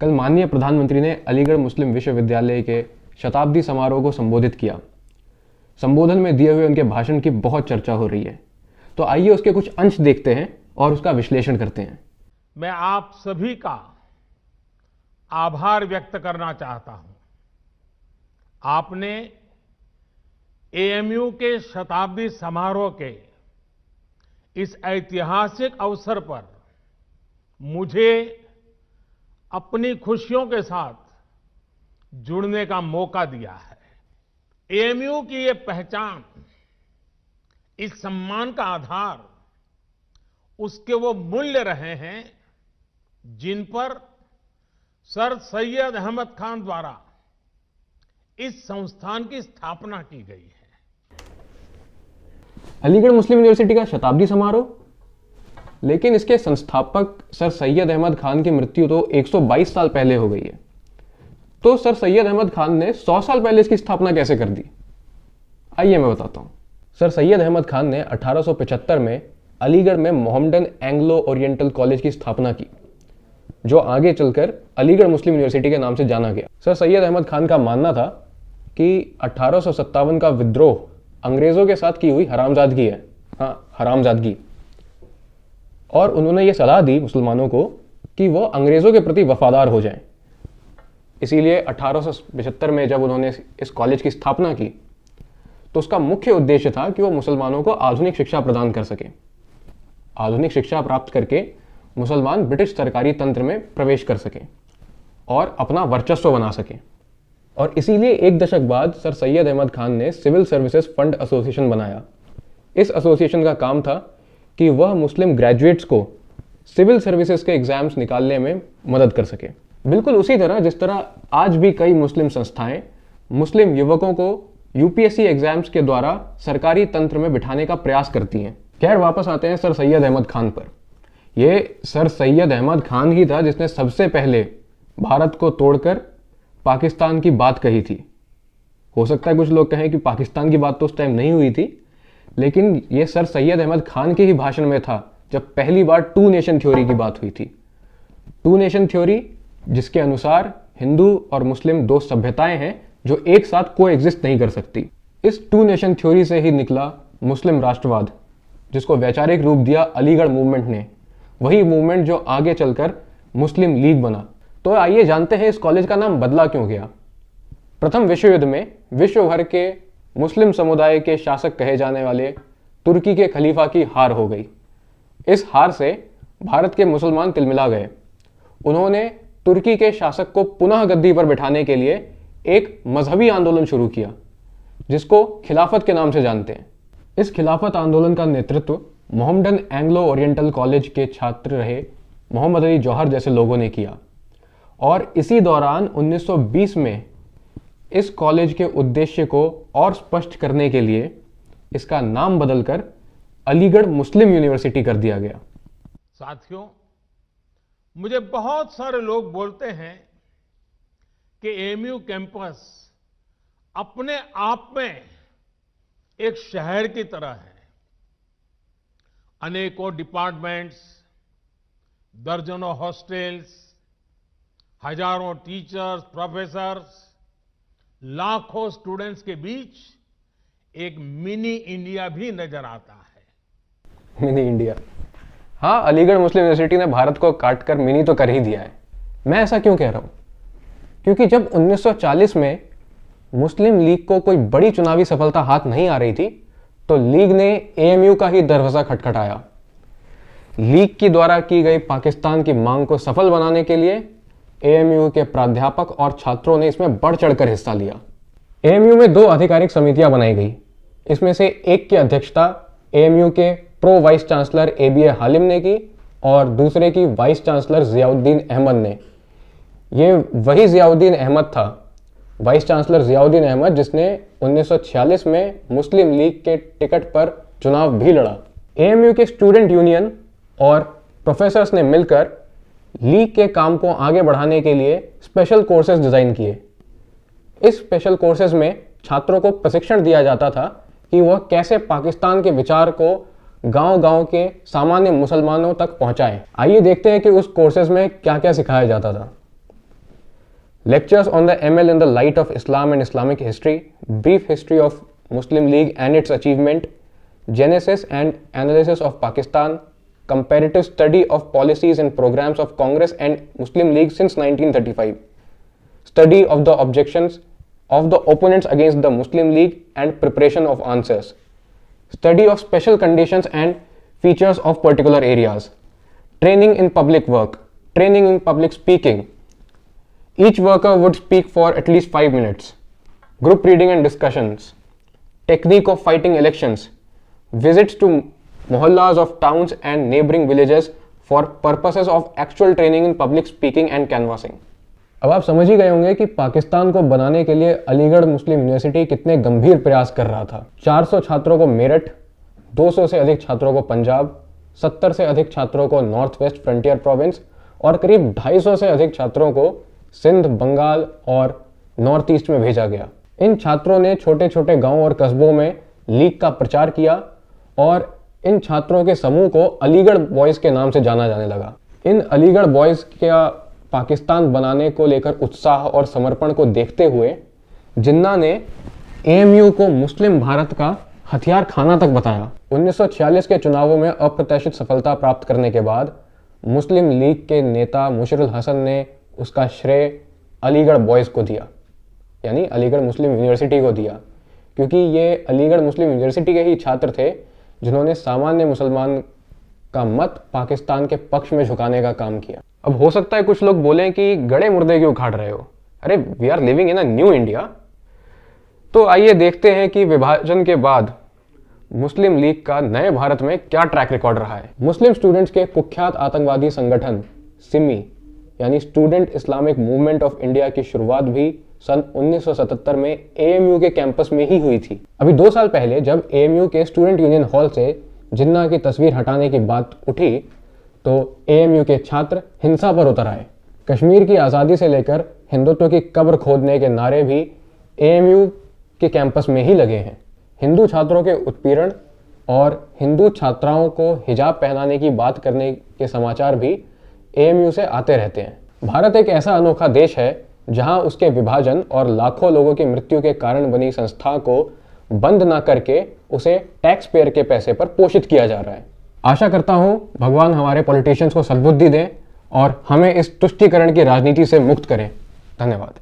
कल माननीय प्रधानमंत्री ने अलीगढ़ मुस्लिम विश्वविद्यालय के शताब्दी समारोह को संबोधित किया। संबोधन में दिए हुए उनके भाषण की बहुत चर्चा हो रही है, तो आइए उसके कुछ अंश देखते हैं और उसका विश्लेषण करते हैं। मैं आप सभी का आभार व्यक्त करना चाहता हूं। आपने एएमयू के शताब्दी समारोह के इस ऐतिहासिक अवसर पर मुझे अपनी खुशियों के साथ जुड़ने का मौका दिया है। एएमयू की ये पहचान, इस सम्मान का आधार उसके वो मूल्य रहे हैं जिन पर सर सैयद अहमद खान द्वारा इस संस्थान की स्थापना की गई है। अलीगढ़ मुस्लिम यूनिवर्सिटी का शताब्दी समारोह, लेकिन इसके संस्थापक सर सैयद अहमद खान की मृत्यु तो 122 साल पहले हो गई है। तो सर सैयद अहमद खान ने 100 साल पहले इसकी स्थापना कैसे कर दी? आइए मैं बताता हूं। सर सैयद अहमद खान ने 1875 में अलीगढ़ में मोहम्मडन एंग्लो ओरिएंटल कॉलेज की स्थापना की, जो आगे चलकर अलीगढ़ मुस्लिम यूनिवर्सिटी के नाम से जाना गया। सर सैयद अहमद खान का मानना था कि 1857 का विद्रोह अंग्रेजों के साथ की हुई हरामजादगी है। हाँ, हरामजादगी। और उन्होंने ये सलाह दी मुसलमानों को कि वो अंग्रेजों के प्रति वफादार हो जाएं। इसीलिए 1875 में जब उन्होंने इस कॉलेज की स्थापना की, तो उसका मुख्य उद्देश्य था कि वो मुसलमानों को आधुनिक शिक्षा प्रदान कर सकें। आधुनिक शिक्षा प्राप्त करके मुसलमान ब्रिटिश सरकारी तंत्र में प्रवेश कर सकें और अपना वर्चस्व बना सकें। और इसीलिए एक दशक बाद सर सैयद अहमद खान ने सिविल सर्विसेज फंड एसोसिएशन बनाया। इस एसोसिएशन का काम था कि वह मुस्लिम ग्रेजुएट्स को सिविल सर्विसेज के एग्जाम्स निकालने में मदद कर सके। बिल्कुल उसी तरह जिस तरह आज भी कई मुस्लिम संस्थाएं मुस्लिम युवकों को यूपीएससी एग्जाम्स के द्वारा सरकारी तंत्र में बिठाने का प्रयास करती हैं। खैर, वापस आते हैं सर सैयद अहमद खान पर। ये सर सैयद अहमद खान ही था जिसने सबसे पहले भारत को तोड़कर पाकिस्तान की बात कही थी। हो सकता है कुछ लोग कहें कि पाकिस्तान की बात तो उस टाइम नहीं हुई थी, लेकिन ये सर सैयद अहमद खान के ही भाषण में था जब पहली बार टू नेशन थ्योरी की बात हुई थी। टू नेशन थ्योरी, जिसके अनुसार हिंदू और मुस्लिम दो सभ्यताएं हैं जो एक साथ को एग्जिस्ट नहीं कर सकती। इस टू नेशन थ्योरी से ही निकला मुस्लिम राष्ट्रवाद, जिसको वैचारिक रूप दिया अलीगढ़ मूवमेंट ने। वही मूवमेंट जो आगे चलकर मुस्लिम लीग बना। तो आइए जानते हैं इस कॉलेज का नाम बदला क्यों गया। प्रथम विश्व युद्ध में विश्व भर के मुस्लिम समुदाय के शासक कहे जाने वाले तुर्की के खलीफा की हार हो गई। इस हार से भारत के मुसलमान तिलमिला गए। उन्होंने तुर्की के शासक को पुनः गद्दी पर बिठाने के लिए एक मजहबी आंदोलन शुरू किया, जिसको खिलाफत के नाम से जानते हैं। इस खिलाफत आंदोलन का नेतृत्व मोहम्मडन एंग्लो ओरिएंटल कॉलेज के छात्र रहे मोहम्मद अली जौहर जैसे लोगों ने किया। और इसी दौरान 1920 में इस कॉलेज के उद्देश्य को और स्पष्ट करने के लिए इसका नाम बदलकर अलीगढ़ मुस्लिम यूनिवर्सिटी कर दिया गया। साथियों, मुझे बहुत सारे लोग बोलते हैं कि एएमयू कैंपस अपने आप में एक शहर की तरह है। अनेकों डिपार्टमेंट्स, दर्जनों हॉस्टल्स, हजारों टीचर्स, प्रोफेसर्स, लाखों स्टूडेंट्स के बीच एक मिनी इंडिया भी नजर आता है। Mini India. हाँ, अलीगढ़ मुस्लिम यूनिवर्सिटी ने भारत को काटकर मिनी तो कर ही दिया है। मैं ऐसा क्यों कह रहा हूं? क्योंकि जब 1940 में मुस्लिम लीग को कोई बड़ी चुनावी सफलता हाथ नहीं आ रही थी, तो लीग ने एएमयू का ही दरवाजा खटखटाया। लीग की द्वारा की गई पाकिस्तान की मांग को सफल बनाने के लिए एएमयू के प्राध्यापक और छात्रों ने इसमें बढ़ चढ़कर हिस्सा लिया। एएमयू में 2 आधिकारिक समितियां बनाई गई। इसमें से एक की अध्यक्षता एएमयू के pro vice chancellor ABA Halim ने की और दूसरे की वाइस चांसलर जियाउद्दीन अहमद ने। ये वही जियाउद्दीन अहमद था, वाइस चांसलर जियाउद्दीन अहमद, जिसने 1946 में मुस्लिम लीग के टिकट पर चुनाव भी लड़ा। एएमयू के स्टूडेंट यूनियन और प्रोफेसर्स ने मिलकर लीग के काम को आगे बढ़ाने के लिए स्पेशल कोर्सेज डिजाइन किए। इस स्पेशल कोर्सेज में छात्रों को प्रशिक्षण दिया जाता था कि वह कैसे पाकिस्तान के विचार को गांव-गांव के सामान्य मुसलमानों तक पहुंचाएं। आइए देखते हैं कि उस कोर्सेज में क्या क्या सिखाया जाता था। Lectures on the ML in the light of Islam and Islamic history, brief history of Muslim League and its achievement, genesis and analysis of Pakistan, comparative study of policies and programs of Congress and Muslim League since 1935, study of the objections of the opponents against the Muslim League and preparation of answers, study of special conditions and features of particular areas, training in public work, training in public speaking. Each worker would speak for at least 5 minutes. Group reading and discussions, technique of fighting elections, visits to mohallas of towns and neighboring villages for purposes of actual training in public speaking and canvassing. अब आप समझ ही गए होंगे कि पाकिस्तान को बनाने के लिए अलीगढ़ मुस्लिम यूनिवर्सिटी कितने गंभीर प्रयास कर रहा था। 400 छात्रों को मेरठ, 200 से अधिक छात्रों को पंजाब, 70 से अधिक छात्रों को नॉर्थ वेस्ट फ्रंटियर प्रोविंस और करीब 250 से अधिक छात्रों को सिंध, बंगाल और नॉर्थ ईस्ट में भेजा गया। इन छात्रों ने छोटे छोटे गांवों और कस्बों में लीग का प्रचार किया और इन छात्रों के समूह को अलीगढ़ बॉयज़ के नाम से जाना जाने लगा। इन अलीगढ़ बॉयज़ का पाकिस्तान बनाने को लेकर उत्साह और समर्पण को देखते हुए जिन्ना ने एएमयू को मुस्लिम भारत का हथियार खाना तक बताया। 1946 के चुनावों में अप्रत्याशित सफलता प्राप्त करने के बाद मुस्लिम लीग के नेता मुशर्रफ हसन ने उसका श्रेय अलीगढ़ बॉयज़ को दिया, यानी अलीगढ़ मुस्लिम यूनिवर्सिटी को दिया, क्योंकि ये अलीगढ़ मुस्लिम यूनिवर्सिटी के ही छात्र थे जिन्होंने सामान्य मुसलमान का मत पाकिस्तान के पक्ष में झुकाने का काम किया। अब हो सकता है कुछ लोग बोलें कि गड़े मुर्दे क्यों उखाड़ रहे हो, अरे we are living in a new India. तो आइए देखते हैं कि विभाजन के बाद मुस्लिम लीग का नए भारत में क्या ट्रैक रिकॉर्ड रहा है। मुस्लिम स्टूडेंट्स के कुख्यात आतंकवादी संगठन सिमी यानी student Islamic movement of India की शुरुआत भी सन 1977 में एएमयू के कैंपस में ही हुई थी। अभी 2 साल पहले जब एएमयू के स्टूडेंट यूनियन हॉल से जिन्ना की तस्वीर हटाने की बात उठी तो एएमयू के छात्र हिंसा पर उतर आए। कश्मीर की आज़ादी से लेकर हिंदुत्व की कब्र खोदने के नारे भी एएमयू के कैंपस में ही लगे हैं। हिंदू छात्रों के उत्पीड़न और हिंदू छात्राओं को हिजाब पहनाने की बात करने के समाचार भी एएमयू से आते रहते हैं। भारत एक ऐसा अनोखा देश है जहां उसके विभाजन और लाखों लोगों की मृत्यु के कारण बनी संस्था को बंद ना करके उसे टैक्स पेयर के पैसे पर पोषित किया जा रहा है। आशा करता हूं भगवान हमारे पॉलिटिशियंस को सद्बुद्धि दें और हमें इस तुष्टीकरण की राजनीति से मुक्त करें। धन्यवाद।